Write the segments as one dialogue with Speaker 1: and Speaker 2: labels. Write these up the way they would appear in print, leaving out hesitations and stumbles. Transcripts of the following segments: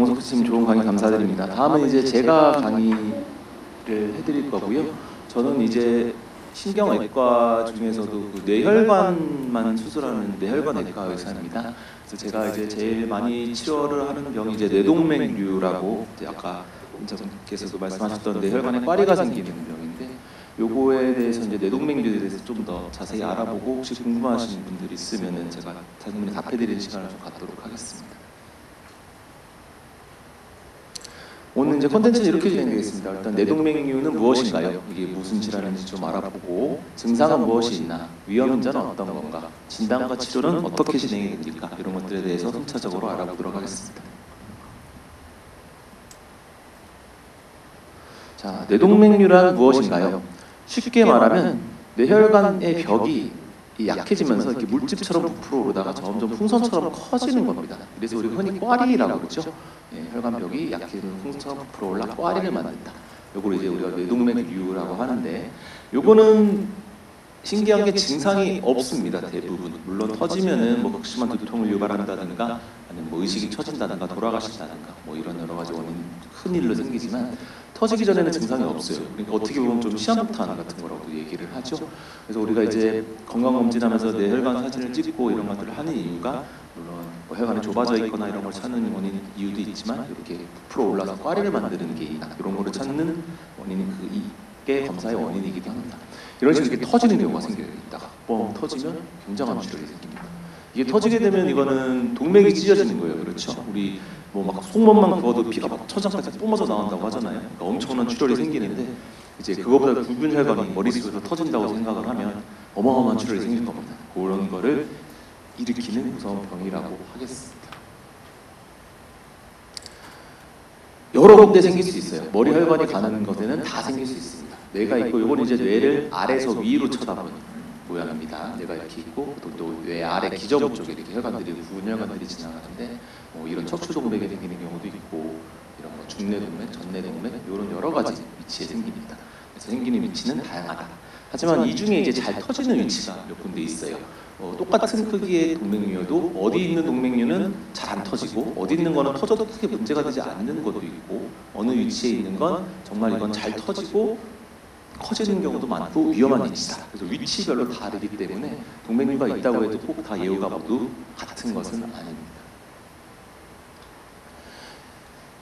Speaker 1: 정우석 교수님 좋은 강의 감사드립니다. 다음은 이제 제가 강의를 해드릴 거고요. 저는 이제 신경외과 중에서도 그 뇌혈관만 수술하는 뇌혈관외과 의사입니다. 그래서 제가 이제 제일 많이 치료를 하는 병이 이제 뇌동맥류라고 이제 아까 원장님께서도 말씀하셨던 뇌혈관에 꽈리가 생기는 병인데, 요거에 대해서 이제 뇌동맥류에 대해서 좀 더 자세히 알아보고 혹시 궁금하신 분들이 있으면은 제가 질문에 답해드리는 시간을 좀 갖도록 하겠습니다. 오늘 이제 컨텐츠는 이렇게 진행되겠습니다. 일단 뇌동맥류는 무엇인가요? 이게 무슨 질환인지 좀 알아보고, 증상은 무엇이 있나, 위험 인자는 어떤 건가, 진단과 치료는 어떻게 진행이 됩니까? 이런 것들에 대해서 순차적으로 알아보도록 하겠습니다. 자, 뇌동맥류란 무엇인가요? 쉽게 말하면 뇌혈관의 벽이 약해지면서 이렇게 물집처럼 부풀어 오르다가 점점 풍선처럼 커지는 겁니다. 그래서 우리가 흔히 꽈리라고 그러죠. 예, 혈관벽이 약해지면 풍선처럼 부풀어 올라 꽈리를 만든다. 요걸 이제 우리가 뇌동맥류라고 하는데, 요거는 신기한 게 증상이 없습니다. 대부분. 물론 터지면은 뭐 극심한 두통을 유발한다든가, 아니면 뭐 의식이 처진다든가, 돌아가신다든가, 뭐 이런 여러 가지 원인 큰 일로 생기지만, 터지기 전에는 증상이 없어요. 그러니까 어떻게 보면 좀 시한폭탄 같은 거라고 얘기를 하죠. 그래서 우리가 이제 건강검진하면서 내 혈관 사진을 찍고 이런 것들을 하는 이유가, 물론 뭐 혈관이 좁아져 있거나 이런 걸 찾는 원인 이유도 있지만, 이렇게 부풀어 올라서 꽈리를 만드는 게 있나, 이런 거를 찾는 원인이 이게 검사의 원인이기도 합니다. 이런 식으로 이렇게 터지는 경우가 생겨요. 있다가 뻥 터지면 굉장한 출혈이 생깁니다. 이게 터지게 되면 이거는 동맥이 찢어지는 거예요. 그렇죠? 우리 뭐 막 속몸만 그어도 피가 막 천장까지 뿜어져 나온다고 하잖아요. 그러니까 엄청난 출혈이 생기는데, 이제 그거보다 굵은 혈관이 머릿속에서 터진다고 생각을 하면 어마어마한 출혈이 생길 겁니다. 그런 거를 일으키는 무서운 병이라고 하겠습니다. 여러 군데 생길 수 있어요. 머리 혈관이 가는 것에는 다 생길 수 있습니다. 뇌가 있고, 이건 이제 뇌를 아래에서 위로 쳐다보는 모양입니다. 뇌가 이렇게 있고, 또 뇌 아래 기저부 쪽에 이렇게 혈관들이, 부은 혈관들이 지나가는데, 뭐 이런 척추동맥에 생기는 경우도 있고, 이런 뭐 중뇌동맥, 전뇌동맥, 이런 여러 가지 위치에 생깁니다. 그래서 생기는 위치는 다양하다. 하지만 이 중에 이제 잘 터지는 위치가 몇 군데 있어요. 똑같은 크기의 동맥류여도 어디 있는 동맥류는 잘 안 터지고, 어디 있는 거는 터져도 크게 문제가 되지 않는 것도 있고, 어느 위치에 있는 건 정말 이건 잘 터지고 커지는 경우도 많고 위험한 위치다. 그래서 위치별로 다르기 때문에 동맥류가 있다고 해도 꼭 다 예후가 모두 같은 것은 아닙니다.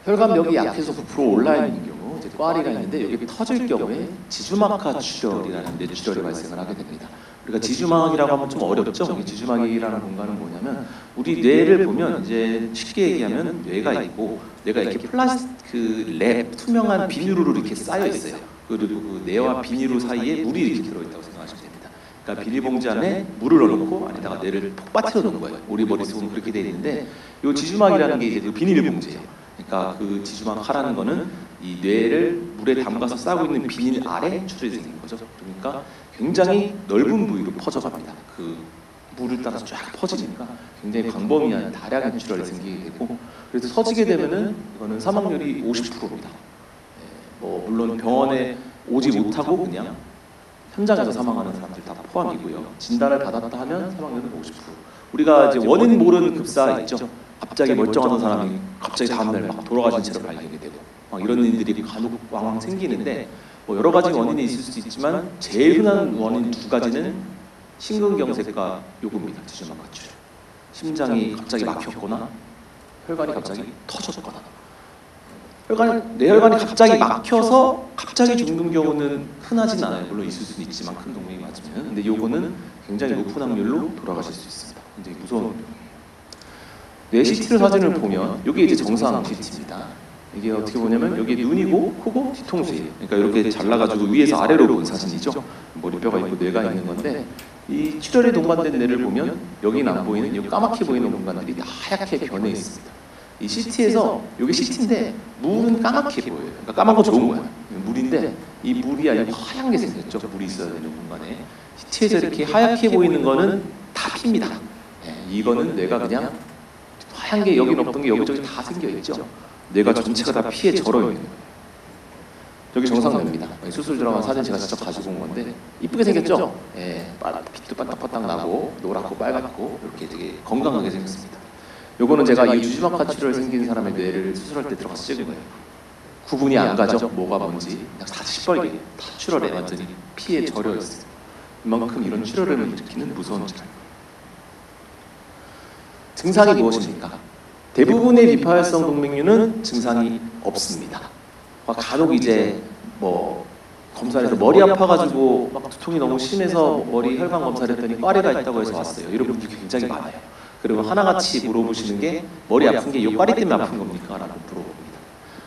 Speaker 1: 혈관벽이 약해서 부풀어 올라 있는 경우, 이제 꽈리가 있는데, 여기 터질 경우에 지주막하 출혈이라는 뇌출혈이 발생을 하게 됩니다. 우리가 지주막이라고 하면 좀 어렵죠. 이 지주막이라는 공간은 뭐냐면, 우리 뇌를 보면 이제 쉽게 얘기하면 뇌가 있고, 뇌가 이렇게 플라스틱 랩 투명한 비닐로 이렇게 쌓여 있어요. 그리고 그 뇌와 비닐 사이에 물이 이렇게 들어있다고 생각하시면 됩니다. 그러니까 비닐봉지 안에 물을 넣어놓고 안에다가 뇌를 푹 빠뜨려 놓은 거예요. 우리 머릿속은 그렇게 돼 있는데, 이 지주막이라는 게 이제 그 비닐봉지예요. 그러니까 그 지주막 하라는 거는 이 뇌를 물에 담가서 싸고 있는 비닐 아래 출혈이 생긴 거죠. 그러니까 굉장히 넓은 부위로 퍼져갑니다. 그 물을 따라서 쫙 퍼지니까 굉장히 광범위한 다량의 출혈이 생기게 되고, 그래서 터지게 되면은 이거는 사망률이 50%입니다. 뭐 물론 병원에 오지 못하고 그냥 현장에서 사망하는 사람들 다 포함이고요. 진단을 받았다 하면 사망률은 50%. 우리가 이제 원인 모르는 급사 있죠. 갑자기 멀쩡한 사람이 갑자기 다음날 막 돌아가신 채로 발견이 되고, 막 이런 일들이 간혹 왕왕 생기는데, 뭐 여러 가지 원인이 있을 수 있지만 제일 흔한 원인 두 가지는 심근경색과 요구입니다. 지주막하 출혈. 심장이 갑자기 막혔거나 혈관이 갑자기 터졌거나, 뇌혈관이 갑자기 막혀서 갑자기 죽는 경우는 흔하진 않아요. 물론 있을 수는 있지만 큰 동맥이 맞으면. 근데 요거는 굉장히 높은 확률로 돌아가실 수 있습니다. 굉장히 무서운 병이에요. 뇌 CT 사진을 보면, 이게 이제 정상 CT입니다. 이게 어떻게 보냐면, 여기 눈이고 코고 뒤통수예요. 그러니까 이렇게 잘라가지고 위에서 아래로 본 사진이죠. 머리뼈가 있고 뇌가 있는 건데, 이 출혈에 동반된 뇌를 보면 여기는 안 보이는, 여기 까맣게 보이는 공간들이 하얗게 변해 있습니다. 이 CT에서, 여기 CT인데 물은 까맣게 보여요. 그러니까 까만 건 좋은 거야. 물인데 이 물이 아니고 하얀 게 생겼죠. 물이 있어야 되는 공간에. CT에서 이렇게 하얗게 보이는 거는 다 피입니다. 네, 이거는 뇌가 그냥 하얀 게 여기 없던 게 여기저기 다 생겨 있죠. 뇌가 전체가 다 피에 절어 있는 거예요. 여기 정상뇌입니다. 수술 들어간 사진 제가 직접 가지고 온 건데, 이쁘게 생겼죠? 예, 빛도 반딱반딱 나고 노랗고 빨갛고 이렇게 되게 건강하게 생겼습니다. 요거는 제가 이 주주막하 출혈 생긴 사람의 뇌를 수술할 때 들어가서 찍은 거예요. 구분이 안 가죠. 뭐가 뭔지. 그냥 다 시뻘게 다 출혈에 완전히 피에 절여 있어요. 이만큼 이런 출혈을 일으키는 무서운 질환. 증상이 무엇입니까? 대부분의 비파혈성 동맥류는 증상이 없습니다. 간혹 이제 뭐 검사해서 머리 아파가지고 막 두통이 너무 심해서 머리 혈관 검사를 했더니 꽈리가 있다고 해서 왔어요. 이런 분들이 굉장히 많아요. 그리고 하나같이 물어보시는 게 머리 아픈 게 이 꽈리 때문에 아픈 겁니까? 라고 물어봅니다.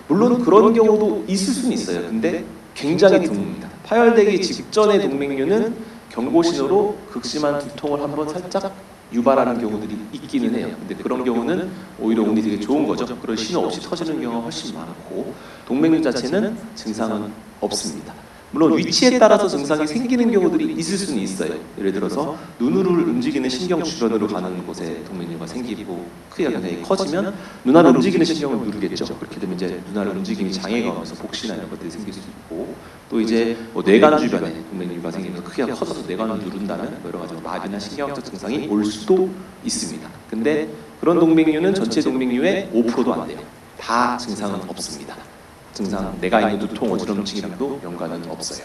Speaker 1: 물론 그런 경우도 있을 수는 있어요. 근데 굉장히 드뭅니다. 파열되기 직전의 동맥류는 경고신호로 극심한 두통을 한번 살짝 유발하는 경우들이 있기는 해요. 근데 그런 경우는 오히려 운이 되게 좋은 거죠. 그런 신호 없이 터지는 경우가 훨씬 많고 동맥류 자체는 증상은 없습니다. 물론 위치에 따라서 증상이 생기는 경우들이 있을 수는 있어요. 예를 들어서 눈을 움직이는 신경 주변으로 가는 곳에 동맥류가 생기고 크기가 굉장히 커지면 눈알을 움직이는 신경을 누르겠죠. 그렇게 되면 이제 눈알 움직임이 장애가 오면서 복시나 이런 것들이 생길 수 있고 또 이제 뭐 뇌관 주변에 동맥류가 생기면서 크기가 커져서 뇌관을 누른다는 여러 가지 마비나 신경학적 증상이 올 수도 있습니다. 근데 그런 동맥류는 전체 동맥류의 5%도 안 돼요. 다 증상은 없습니다. 증상, 내가 있는 두통, 어지럼증이랑도 연관은 없어요.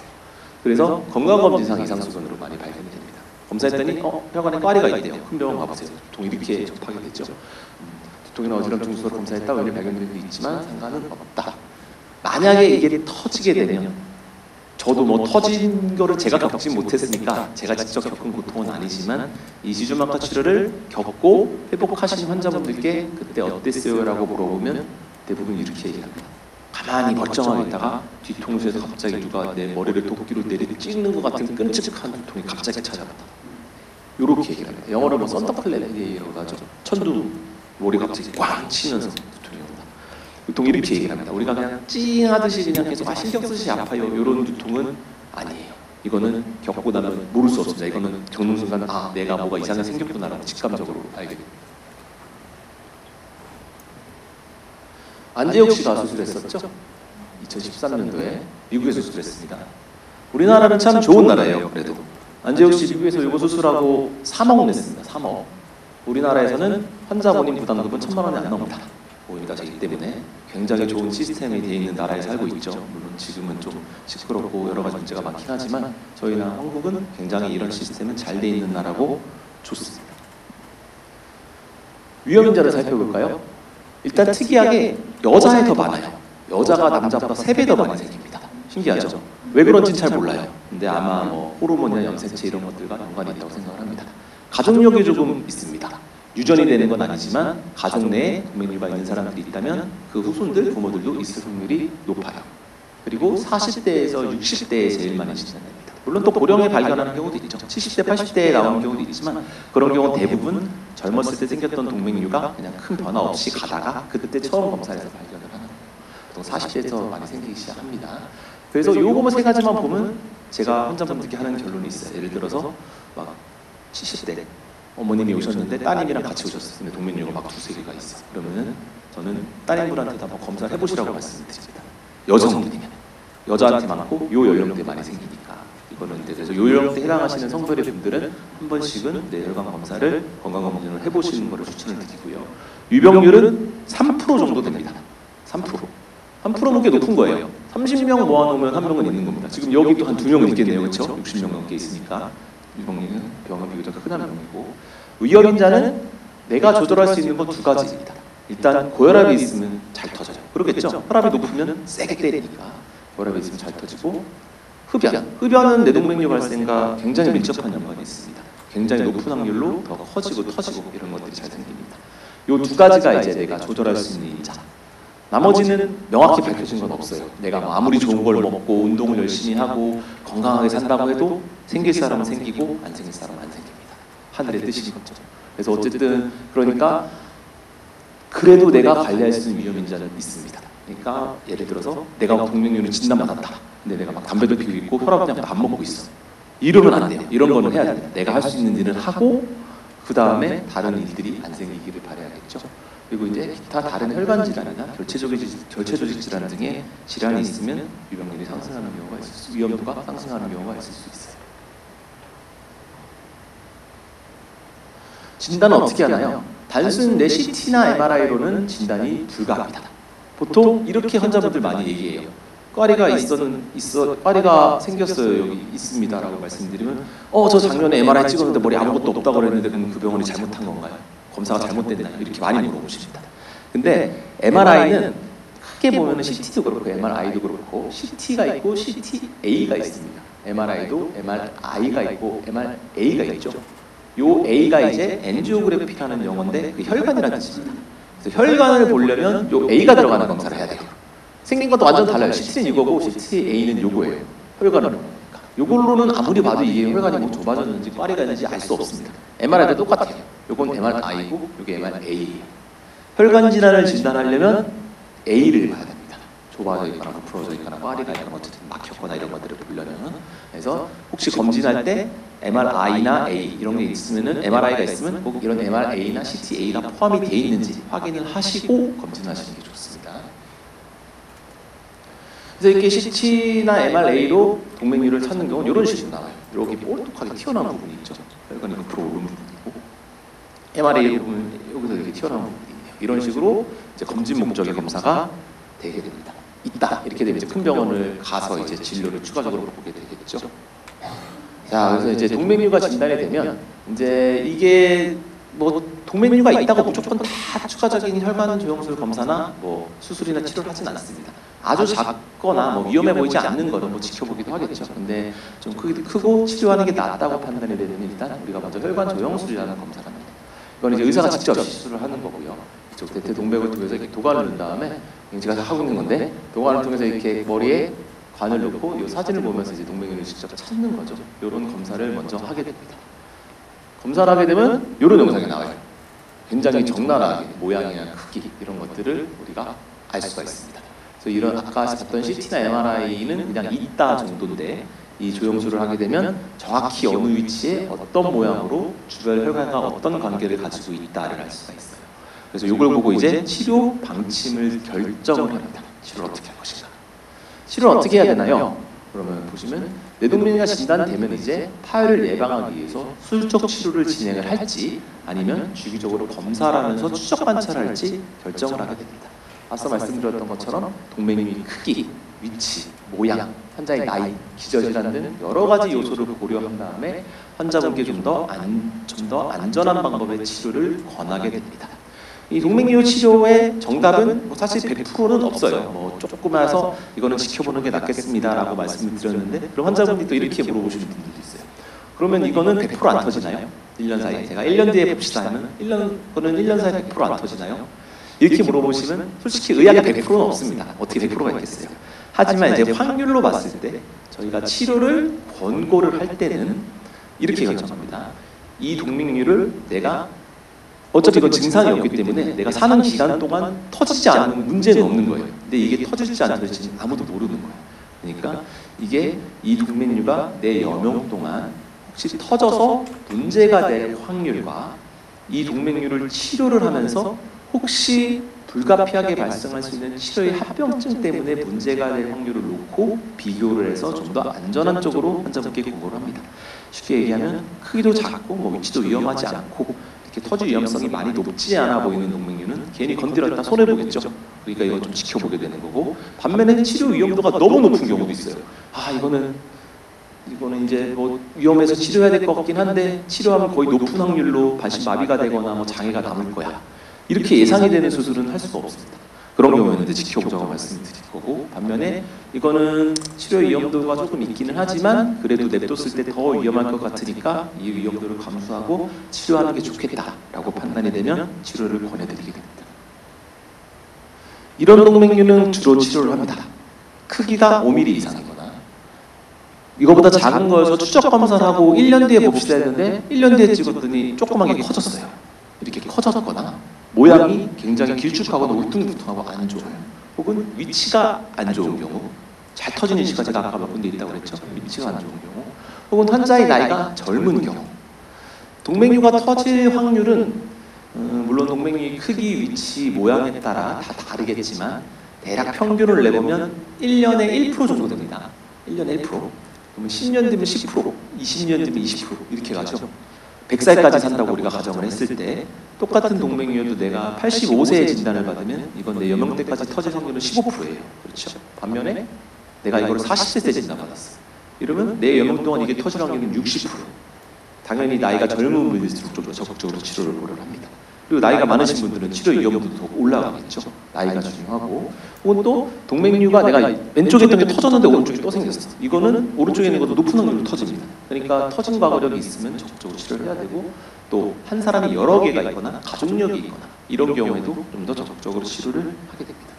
Speaker 1: 그래서 건강검진상 이상수건으로 많이 발견이 됩니다. 검사했더니 혈관에 꽈리가 있대요. 큰 병원 가보세요. 두통이 이렇게 접하게 됐죠. 두통이나 어지럼증 수술 검사했다 원래 발견된 게 있지만 상관은 없다. 만약에 이게 터지게 되면 저도 뭐 터진 거를 제가 겪지 못했으니까 제가 직접 겪은 고통은 아니지만 이 지주막하 출혈을 겪고 회복하신 환자분들께 그때 어땠어요? 라고 물어보면 대부분 이렇게 얘기합니다. 가만히 멀쩡하게 있다가 뒤통수에서 갑자기 누가 내 머리를 도끼로 내리 찍는 것 같은 끔찍한 두통이 갑자기 찾아왔다. 요렇게 얘기를 합니다. 영어로 뭐 썬더클랩이라고 하죠. 천둥 머리 갑자기 꽝 치면서 두통이 온다. 두통 이렇게 얘기를 합니다. 우리가 그냥 찡하듯이 그냥 계속 신경 쓰시 아파요. 요런 두통은 아니에요. 이거는 겪고 나면 모를 수 없습니다. 이거는 겪는 순간 내가 뭐가 이상하게 생겼구나라고 직감적으로 알게 됩니다. 안재욱 씨가 수술했었죠? 2013년도에 미국에서 수술했습니다. 우리나라는 참 좋은 나라예요. 그래도 안재욱 씨 미국에서 이거 수술하고 3억 냈습니다. 3억. 우리나라에서는 환자 본인 부담금은 1,000만 원이 안 나옵니다. 보험이가 되기 때문에 굉장히 좋은 시스템이 되어 있는 나라에 살고 있죠. 물론 지금은 좀 시끄럽고 여러 가지 문제가 많긴 하지만 저희나 한국은 굉장히 이런 시스템은 잘 되어 있는 나라고 좋습니다. 위험인자를 살펴볼까요? 일단 특이하게 여자에 더 많아요. 여자가 남자보다 3배 더 많이 생깁니다. 신기하죠? 왜 그런지는 잘 몰라요. 근데 아마 뭐 호르몬이나 염색체 이런 것들과 연관이 있다고 생각을 합니다. 가족력이 조금 있습니다. 유전이 되는 건 아니지만 가족 내에 동맥류가 있는 사람들이 있다면 그 후손들, 부모들도 있을 확률이 높아요. 그리고 40대에서 60대에 제일 많이 진단됩니다. 물론 또 고령에 발견하는 경우도 있죠. 70대, 80대에 나오는 경우도 있지만 그런 경우는 대부분 젊었을 때 생겼던 동맥류가 그냥 큰 변화 없이 가다가 그때 처음 검사해서 발견을 하는 거예요. 보통 40대에서 많이 생기기 시작합니다. 그래서 요거 세 가지만 보면 제가 환자분들께 하는 결론이 있어요. 예를 들어서 막 70대 어머님이 오셨는데 따님이랑 같이 오셨어요. 근데 동맥류가 막 2-3개가 있어. 그러면은 저는 따님분한테 다 한번 검사를 해보시라고 말씀드립니다. 여성분이면 여자한테 많고 요 연령대 많이 생기니까 이거는 그래서 요 연령대 해당하시는 성별의 분들은 한 번씩은 뇌혈관 검사를 건강검진을 해보시는 것을 추천을 드리고요. 유병률은 3% 정도 됩니다. 3%는 꽤 높은 거예요. 30명 모아놓으면 한 명은 있는 겁니다. 지금 여기도 한 2명은 있겠네요. 그렇죠? 60명 넘게 있으니까 유병률은 병은 비교적 흔한 병이고 위험인자는 내가 조절할 수 있는 건 2가지입니다. 일단 고혈압이 있으면 잘 터져요. 그러겠죠? 혈압이 높으면 세게 때리니까 고혈압이 있으면 잘 터지고 흡연은 뇌동맥류 발생과 굉장히 밀접한 연관이 있습니다. 굉장히 높은 확률로 더 커지고 터지고 이런 것들이 잘 생깁니다. 이 2가지가 이제 내가 조절할 수 있는 인자. 나머지는 명확히 밝혀진 건 없어요. 내가 아무리 좋은 걸 먹고 운동을 열심히 하고 건강하게 산다고 해도 생길 사람은 생기고 안 생길 사람은 안 생깁니다. 하늘의 뜻인 거죠. 그래서 어쨌든 그러니까 그래도 내가 관리할 수 있는 위험인자는 있습니다. 그러니까 예를 들어서 내가 동맥류를 진단받았다. 근데 내가 막 담배도 피우고 있고 혈압 그냥 밥 먹고 있어. 이러면 안 돼요. 이런 거는 해야 됩니다. 내가 할 수 있는 일을 하고 그 다음에 다른 일들이 안 생기기를 바라야겠죠. 그리고 이제 기타 다른 혈관 질환이나 결체조직 질환 등의 질환이 있으면 유병률이 상승하는 경우가 있을 수, 위험도가 상승하는 경우가 있을 수 있어요. 진단은 어떻게 하나요? 단순 내 CT나 MRI로는 진단이 불가합니다. 보통 이렇게 환자분들 많이 얘기해요. 꽈리가 생겼어요. 여기 있습니다라고 말씀드리면 저 작년에 MRI 찍었는데 머리 아무것도 없다고 그랬는데 그럼 그 병원이 잘못한 건가요? 검사가 잘못됐나요? 이렇게 많이 물어보십니다. 근데 MRI는 크게 보면은 CT도 그렇고 MRI도 그렇고 CT가 있고 CTA가 있습니다. MRI도 MRI가 있고 MRA가 있죠. 요 A가 이제 엔지오그래피라는 용어인데 그 혈관이라는 뜻입니다. 그래서 혈관을 보려면 요 A가 들어가는 검사를 해야 돼요. 생긴 것도 완전 달라요. CT는 이거고 CTA는 요거예요. 혈관을 보니까. 요걸로는 아무리 봐도 이게 혈관이 뭐 좁아졌는지 꽈리가 있는지 알 수 없습니다. MRI도 똑같아요. 요건 MRI고 요게 MRA예요. 혈관 질환을 진단하려면 A를 봐야 됩니다. 좁아져 있거나 부풀어져 있거나 꽈리가 있거나 어쨌든 막혔거나 이런 것들을 보려면. 그래서 혹시 검진할 때 MRI나 A 이런 게 있으면은 MRI가 있으면 꼭 이런 MRA나 CTA가 포함이 되어 있는지 확인을 하시고 검진하시는 게 좋습니다. 그래서 이렇게 CT나 MRA로 동맥류를 찾는 경우는 이런 식으로 나와요. 이렇게 뽀록하게 튀어나온 부분이 있죠. 혈관이 옆으로 오른 부분이고 MRA로 보면 여기서 이렇게 튀어나온 부분이 있네요. 이런 식으로 이제 검진 목적의 검사가 되게 됩니다. 있다 이렇게 되면 이제 큰 병원을 가서 이제 진료를 추가적으로 보게 되겠죠. 자, 그래서 이제 동맥류가 진단이 되면 이제 이게 뭐 동맥류가 있다고 무조건 다 추가적인 혈관 조영술 검사나 뭐 수술이나 치료를 하진 않습니다. 아주 작거나 뭐 위험해 보이지 않는 거는 뭐 지켜보기도 하겠죠. 근데 좀 크고 치료하는 게 낫다고 판단이 되면 일단 우리가 먼저 혈관 조영술이라는 검사를 합니다. 이건 이제 의사가 직접 시술을 하는 거고요. 이쪽 대퇴동맥을 통해서 이렇게 도관을 넣은 다음에 제가 하고 있는 건데 도관을 통해서 이렇게 머리에 관을 넣고 이 사진을 보면서 이제 동맥류를 직접 찾는 거죠. 이런 검사를 먼저 하게 됩니다. 검사를 하게 되면 이런 영상이 나와요. 굉장히 적나라하게 모양이나 크기 이런 것들을 우리가 알 수가 있습니다. 그래서 이런 아까 봤던 CT나 MRI는 그냥 있다 정도인데 이 조영술을 하게 되면 정확히 어느 위치에 어떤 모양으로 주변 혈관과 어떤 관계를 가지고 있다를 알 수가 있어요. 그래서 이걸 보고 이제 치료 방침을 결정을 합니다. 치료를 어떻게 할 것인가. 치료를 어떻게 해야 되나요? 그러면 보시면 뇌동맥류가 진단되면 이제 파열을 예방하기 위해서 수술적 치료를 진행을 할지 아니면 주기적으로 검사를 하면서 추적 관찰을 할지 결정을 하게 됩니다. 앞서 말씀드렸던 것처럼 동맥류의 크기, 위치, 모양, 환자의 나이, 기저질환 등 여러 가지 요소를 고려한 다음에 환자분께 좀 더 안전한 방법의 치료를 권하게 됩니다. 이 동맥류 치료의 정답은 뭐 사실 100%는 없어요. 뭐 조그마해서 이거는 지켜보는 게 낫겠습니다라고 말씀을 드렸는데 그럼 환자분이 또 이렇게 물어보시는 분들도 있어요. 그러면 이거는 100%안 터지나요? 1년 사이에 제가 1년 뒤에 봅시다 하면 1년 사이에 100%안 터지나요? 이렇게 물어보시면 솔직히 의학에 100%는 없습니다. 어떻게 100%가 있겠어요? 하지만 이제 확률로 봤을 때 저희가 치료를 권고를 할 때는 이렇게 결정합니다. 이 동맥류를 내가 어차피 이건 증상이 없기 때문에 내가 사는 기간 동안 터지지 않으면 문제는 없는 거예요. 근데 이게 터질지 안 터질지 아무도 모르는 거예요. 그러니까 이게 이 동맥류가 내 여명 동안 혹시 터져서 문제가 될 확률과 이 동맥류를 치료를 하면서 혹시 불가피하게 발생할 수 있는 치료의 합병증 때문에 문제가 될 확률을 놓고 비교를 해서 좀 더 안전한 쪽으로 환자분께 권고를 합니다. 쉽게 얘기하면 크기도 작고 뭐 위치도 위험하지 않고 이렇게 터질 위험성이 많이 높지 않아 보이는 동맥류는 괜히 건드렸다 손해보겠죠. 그러니까 이거 좀 지켜보게 되는 거고 반면에 치료 위험도가 너무 높은 경우도 있어요. 아 이거는 이제 뭐 위험해서 치료해야 될 것 같긴 한데 치료하면 거의 높은 확률로 발신마비가 되거나 뭐 장애가 남을 거야. 이렇게 예상이 되는 수술은 할 수가 없습니다. 그런 경우에는 이제 지켜보자고 말씀드릴 거고 반면에 이거는 치료 위험도가 조금 있기는 하지만 그래도 냅뒀을 때 더 위험할 것 같으니까 이 위험도를 감수하고 치료하는 게 좋겠다라고 판단이 되면 치료를 권해드리게 됩니다. 이런 동맥류는 주로 치료를 합니다. 크기가 5mm 이상이거나 이거보다 작은 거여서 추적 검사를 하고 1년 뒤에 봅시다 했는데 1년 뒤에 찍었더니 조그맣게 커졌어요. 이렇게 커졌거나 모양이 굉장히 길쭉하거나 울퉁불퉁하고 안 좋아요. 혹은 위치가 안 좋은 경우 잘 터지는 위치가 제가 아까 몇 군데 있다고 그랬죠. 위치가 안 좋은 경우 혹은 환자의 나이가 젊은 경우 동맥류가 터질 확률은 물론 동맥류의 크기, 위치, 모양에 따라 다 다르겠지만 대략 평균을 내보면 1년에 1% 정도 됩니다. 1년에 1%. 그러면 10년 되면 10%, 20년 되면 20% 이렇게 가죠. 100살까지 산다고 우리가 가정을 했을 때 똑같은 동맥류도 내가 85세에 진단을 받으면 이건 내 여명 때까지 터질 확률은 15%예요. 그렇죠? 반면에 내가 이걸 40세 때 진단받았어. 이러면 내 여명 동안 이게 터질 확률은 60%. 당연히 나이가 젊은 분일수록 좀 더 적극적으로 치료를 고려를 합니다. 그리고 나이가 많으신 분들은 치료 위험도도 더 올라가겠죠. 나이가 중요하고. 혹은 또 동맥류가 내가 왼쪽에 있던 게 터졌는데 오른쪽에 또 생겼어. 이거는 오른쪽에 있는 것도 높은 확률로 터집니다. 그러니까 터진 과거력이 있으면 적극적으로 치료를 해야 되고, 또 한 사람이 여러 개가 있거나 가족력이 있거나 이런 경우에도 좀 더 적극적으로 치료를 하게 됩니다.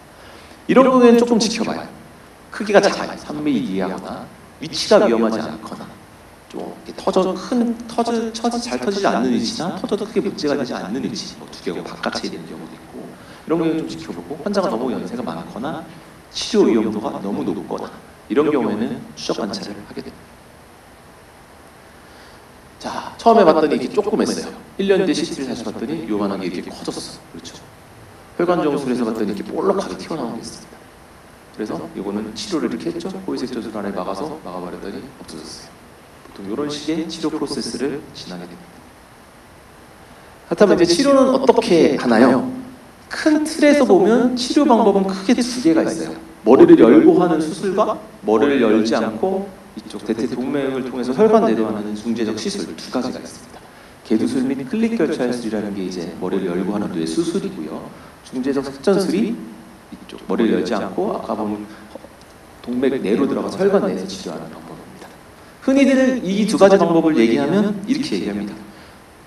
Speaker 1: 이런 경우에는 조금 지켜봐요. 크기가 작아요. 3mm 이하거나 위치가 위험하지 않거나 좀 이렇게 잘 터지지 않는 위치나 터져도 크게 문제가 되지 않는 위치, 뭐 두개고 바깥에 있는 경우도 있고, 이런 경우는 좀 지켜보고, 환자가 너무 연세가 많거나 치료 위험도가 너무 높거나 이런 경우에는 추적 관찰을 하게 됩니다. 자, 처음에 봤더니 이렇게 조그맸어요. 1년 뒤에 CT를 다시 봤더니 요만하게 이렇게 커졌어. 그렇죠? 혈관 정수에서 봤더니 이렇게 볼록하게 튀어나온 게 있습니다. 그래서 이거는 치료를 이렇게 했죠. 포위색 저술 안에 막아버렸더니 없어졌어요. 보통 이런 식의 치료 프로세스를 진행하게 됩니다. 그렇다면 이제 치료는 어떻게 하나요? 큰 틀에서 보면 치료 방법은 크게 두 개가 있어요. 머리를 열고 하는 수술과 머리를 열지 않고 이쪽 대퇴 동맥을 통해서 혈관 내려가는 중재적 시술 두 가지가 있습니다. 개두술 및 클릭 결찰술이라는 게 이제 머리를 열고 하는 뇌 수술이고요. 중재적 색전술이 이쪽 머리를 열지 않고 아까 보면 동맥 내로 들어가서 혈관 내에서 치료하는 방법입니다. 흔히들 이 두 가지 방법을 얘기하면 이렇게 얘기합니다.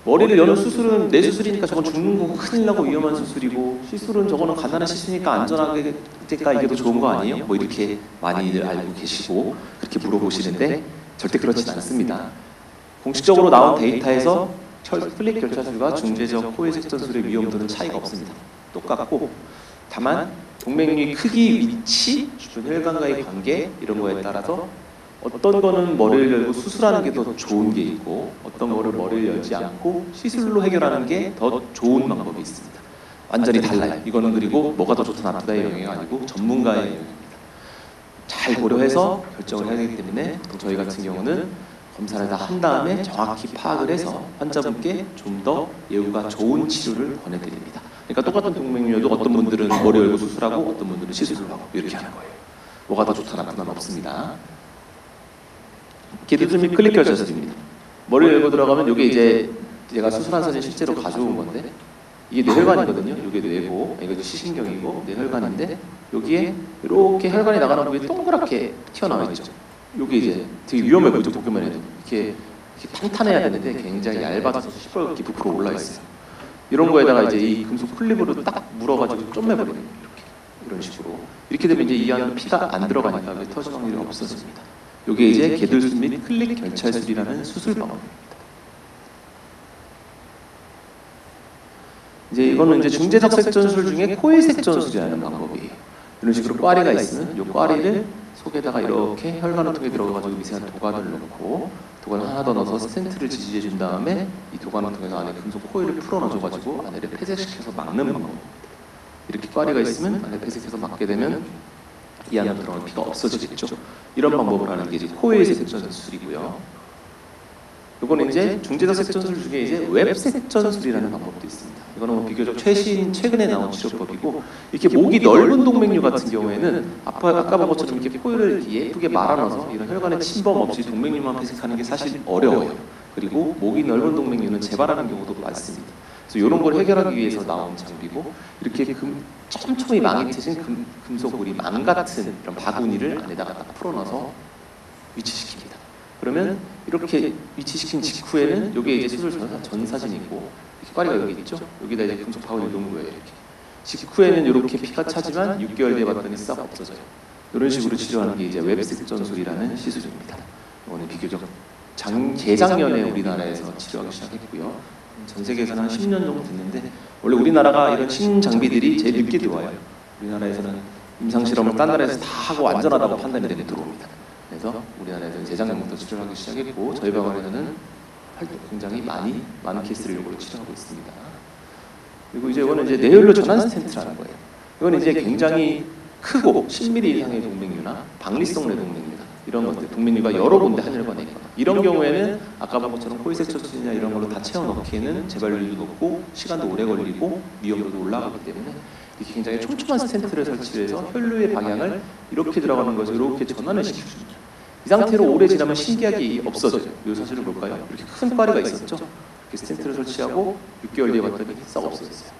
Speaker 1: 머리를 여는 수술은 뇌 수술이니까 저건 죽는 거고 큰일 나고 위험한 수술이고, 시술은 저거는 간단한 시술이니까 안전하게 때가 이게 더 좋은 거 아니에요? 뭐 이렇게 많이들 알고 계시고 그렇게 물어보시는데 절대 그렇진 않습니다. 공식적으로 나온 데이터에서 클릭 결찰술과 중재적 포위색전술의 위험도는 차이가 없습니다. 똑같고, 다만 동맥류의 크기, 위치, 주변 혈관과의 관계 이런 거에 따라서 어떤 거는 머리를 열고 수술하는 게 더 좋은 게 있고, 어떤 거를 머리를 열지 않고 시술로 해결하는 게 더 좋은 방법이 있습니다. 완전히 달라요. 이거는 그리고 뭐가 더 좋다 나쁘다의 영역이 아니고 전문가의 영역입니다. 잘 고려해서 결정을 해야 되기 때문에 보통 저희 같은 경우는 검사를 다 한 다음에 정확히 파악을 해서 환자분께 좀 더 예후가 좋은 치료를 권해드립니다. 그러니까 똑같은 동맥류여도 어떤 분들은 머리 열고 수술하고 어떤 분들은 시술을 하고 이렇게 하는 거예요. 뭐가 더 좋다 나쁘다는 없습니다. 개두술 및 클릭 결찰술입니다. 머리를 열고 들어가면 이게 이제 제가 수술한 사진 실제로 가져온 건데, 이게 뇌혈관이거든요. 이게 뇌고, 이거 시신경이고 뇌혈관인데, 여기에 이렇게 혈관이 나가는 부분이 동그랗게 튀어나와 있죠. 이게 이제 되게 위험해 보이죠. 보기만 해도 이렇게 탄탄해야 되는데 굉장히 얇아져서 시뻘겋게 부풀어 올라 있어요. 이런 거에다가 이제 이 금속 클립으로 딱 물어가지고 쪼매버리는 거예요. 이런 식으로. 이렇게 되면 이제 이 안으로 피가 안 들어가니까 터질 확률이 없어집니다. 이게 이제 개두술 및 클릭 결찰술이라는 수술 방법입니다. 이제 이거는 이제 중재적 색전술 중에 코일 색전술이라는 방법이에요. 이런 식으로 꽈리가 있으면 이 꽈리를 속에다가 이렇게 혈관을 통해 들어가가지고 미세한 도관을 넣고, 도관을 하나 더 넣어서 스텐트를 지지해 준 다음에 이 도관을 통해서 안에 금속 코일을 풀어 넣어줘가지고 안에를 폐쇄시켜서 막는 방법입니다. 이렇게 꽈리가 있으면 안에 폐쇄해서 막게 되면 이 안으로 들어가는 피가 없어지겠죠. 이런 방법을 하는 게 이제 코일 색전술이고요. 이거는 이제 중재적 색전술 중에 이제 웹 색전술이라는 방법도 있습니다. 이거는 뭐 비교적 최근에 나온 치료법이고, 이렇게 목이 넓은 동맥류 같은 경우에는 아까 본 것처럼 이렇게 코일을 예쁘게 말아넣어서 이런 혈관에 침범 없이 동맥류만 폐색하는 게 사실 어려워요. 그리고 목이 넓은 동맥류는 재발하는 경우도 많습니다. 그래서 이런 걸 해결하기 위해서 나온 장비고, 이렇게 촘촘히 망개트진 금속우리 망 같은 이런 바구니를 안에다가 딱 풀어넣어서 위치시킵니다. 그러면 이렇게 위치시킨 직후에는 이게 이제 수술 전 사진이고, 이렇게 꽈리가 여기 있죠? 여기다 이제 금속 바구니 놓은 거예요. 이렇게. 직후에는 이렇게 피가 차지만 6개월 뒤에 봤더니 싹 없어져요. 이런 식으로 치료하는 게 이제 웹색전술이라는 시술입니다. 이거는 비교적 재작년에 우리나라에서 치료하기 시작했고요. 전 세계에서는 한 10년 정도 됐는데, 원래 우리나라가 이런 신장비들이 제일 늦게 들어와요. 우리나라에서는 임상실험을 딴 나라에서 다 하고 안전하다고 판단이 되면 들어옵니다. 그래서 우리나라에서는 재작년부터 치료를 하기 시작했고, 저희 병원에서는 활동 굉장히 많은 케이스를 이걸로 치료하고 있습니다. 그리고 이제 이거는 이제 뇌혈로 전환 스텐트라는 거예요. 이건 이제 굉장히 크고 10mm 이상의 동맥류나 박리성 뇌동맥류나 이런 것들, 동맥류가 여러 군데 한 혈관에 있거나 이런 경우에는 아까 본 것처럼 코이색 처치냐 이런 걸로 다 채워넣기에는 재발률도 높고 시간도 오래 걸리고 위험도도 올라가기 때문에 이렇게 굉장히 촘촘한 스텐트를 설치해서 혈류의 방향을 이렇게 들어가는 것을 이렇게 전환을 시켜줍니다. 이 상태로 오래 지나면 신기하게 없어져요. 이 사실은 뭘까요? 이렇게 큰 파리가 있었죠? 이렇게 스텐트를 설치하고 6개월 뒤에 봤더니 싹 없어졌어요.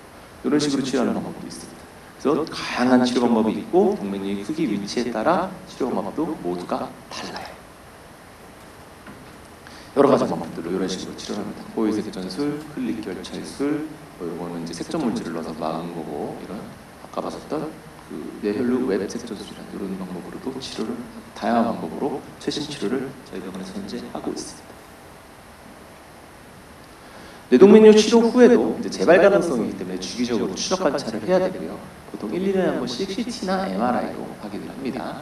Speaker 1: 이런 식으로 치료하는 방법도 있습니다. 그래서 다양한 치료 방법이 있고 동맥류의 크기 위치에 따라 치료 방법도 모두가 달라요. 여러 가지 방법들로 이런 식으로 치료합니다. 호의색 전술, 클릭결찰술, 이거는 이제 색전 물질을 넣어서 막은 거고 이런 아까 봤었던 그 뇌혈류 웹 색전술이라는 이런 방법으로도 치료를 다양한 방법으로 최신 치료를 저희 병원에서 현재 하고 있습니다. 뇌동맥류 치료 후에도 이제 재발 가능성이기 때문에 주기적으로 추적 관찰을 해야 되고요. 보통 1, 2년에 한 번씩 CT나 MRI로 확인을 합니다.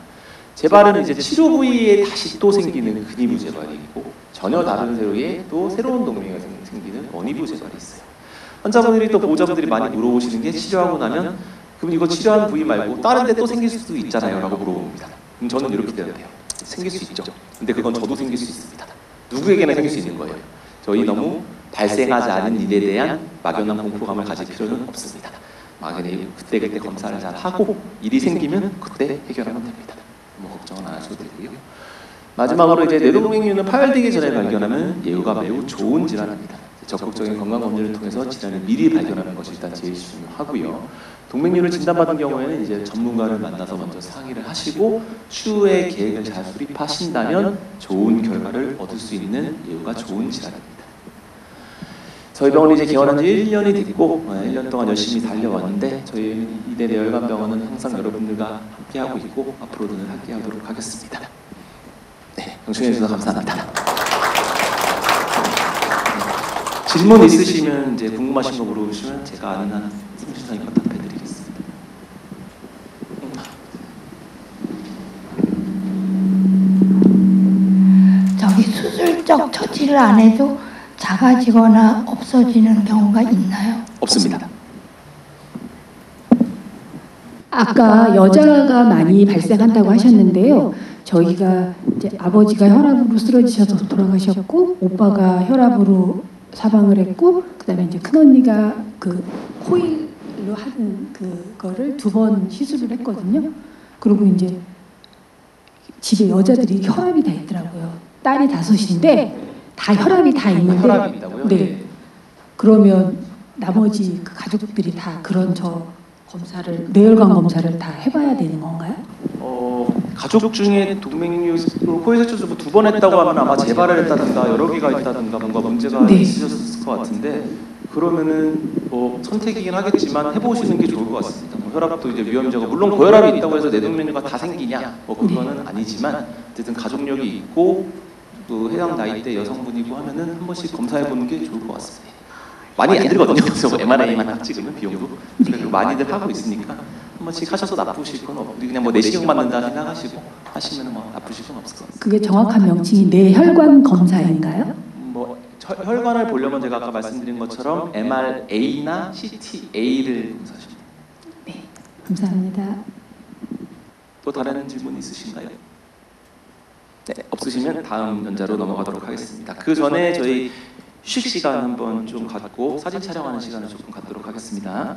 Speaker 1: 재발은 이제 치료 부위에 다시 또 생기는 근위부 재발이 있고 전혀 다른 세로에 또 새로운 동맥이 생기는 원위부 재발이 있어요. 환자분들이 또 보호자분들이 많이 물어보시는 게 치료하고 나면 그럼 이거 치료한 부위 말고 다른 데 또 생길 수도 있잖아요 라고 물어봅니다. 그럼 저는 이렇게 대답해요. 생길 수 있죠. 근데 그건 저도 생길 수 있습니다. 누구에게나 생길 수 있는 거예요. 저희 너무 발생하지 않은 일에 대한 막연한 공포감을 가질 필요는 없습니다. 막연히 그때그때 검사를 잘 하고 일이 생기면 그때 해결하면 됩니다. 뭐 걱정은 안 하셔도 되고요. 마지막으로 이제 뇌동맥류는 파열되기 전에 발견하면 예후가 매우 좋은 질환입니다. 적극적인 건강검진을 통해서 질환을 미리 발견하는 것이 일단 제일 중요하고요. 동맥류를 진단받은 경우에는 이제 전문가를 만나서 먼저 상의를 하시고 추후에 계획을 잘 수립하신다면 좋은 결과를 얻을 수 있는 예후가 좋은 질환입니다. 저희 병원이 이제 개원한 지 1년이 됐고 1년 동안 열심히 달려왔는데 저희 이대 뇌혈관병원은 항상 여러분들과 함께하고 있고 앞으로도 늘 함께하도록 하겠습니다. 네, 경청해 주셔서 감사합니다. 질문 있으시면 이제 궁금하신 거 물어보시면 제가 아는 한 성실하니까 답해드리겠습니다.
Speaker 2: 저기 수술적 처치를 안 해도 작아지거나 없어지는 경우가 있나요?
Speaker 1: 없습니다.
Speaker 3: 아까 여자가 많이 발생한다고 하셨는데요. 저희가 이제 아버지가 혈압으로 쓰러지셔서 돌아가셨고 오빠가 혈압으로 사망을 했고 그다음에 이제 큰 언니가 그 코일로 하는 그거를 2번 시술을 했거든요. 그리고 이제 집에 여자들이 혈압이 다 있더라고요. 딸이 5인데 다 혈압이 다 있는데
Speaker 1: 혈압이 있다고요?
Speaker 3: 네. 그러면 나머지 그 가족들이 다 그런 검사를 뇌혈관 검사를 다 해봐야 되는 건가요?
Speaker 1: 가족 중에 동맥류 코이색 전술 2번 했다고 하면 아마 재발을 했다든가 여러 개가 있다든가 뭔가 문제가
Speaker 3: 네.
Speaker 1: 있으셨을 것 같은데 그러면은 선택이긴 하겠지만 해보시는 게 좋을 것 같습니다. 혈압도 이제 위험자가 물론 고혈압이 있다고 해서 뇌동맥류가 다 생기냐 그거는 아니지만 어쨌든 가족력이 있고 또 해당 나이대 여성분이고 하면은 한 번씩 검사해 보는 게 좋을 것 같습니다. 많이 안 들거든요. 그래서 MRI만 딱 찍으면 비용도 그래도 많이들 하고 있으니까 한 번씩 하셔도 나쁘실 건 없고 그냥 뭐 내시경 받는다 생각하시고 하시면 뭐 나쁘실 건 없을 것 같습니다.
Speaker 3: 그게 정확한 명칭이 뇌혈관 검사인가요?
Speaker 1: 뭐 혈관을 보려면 제가 아까 말씀드린 것처럼 MRA나 CTA를 검사하십니다.
Speaker 3: 네, 감사합니다.
Speaker 1: 또 다른 질문 있으신가요? 네, 없으시면 다음 연자로 넘어가도록 하겠습니다. 그 전에 저희 휴식 시간 한번 좀 갖고 사진 촬영하는 시간을 조금 갖도록 하겠습니다.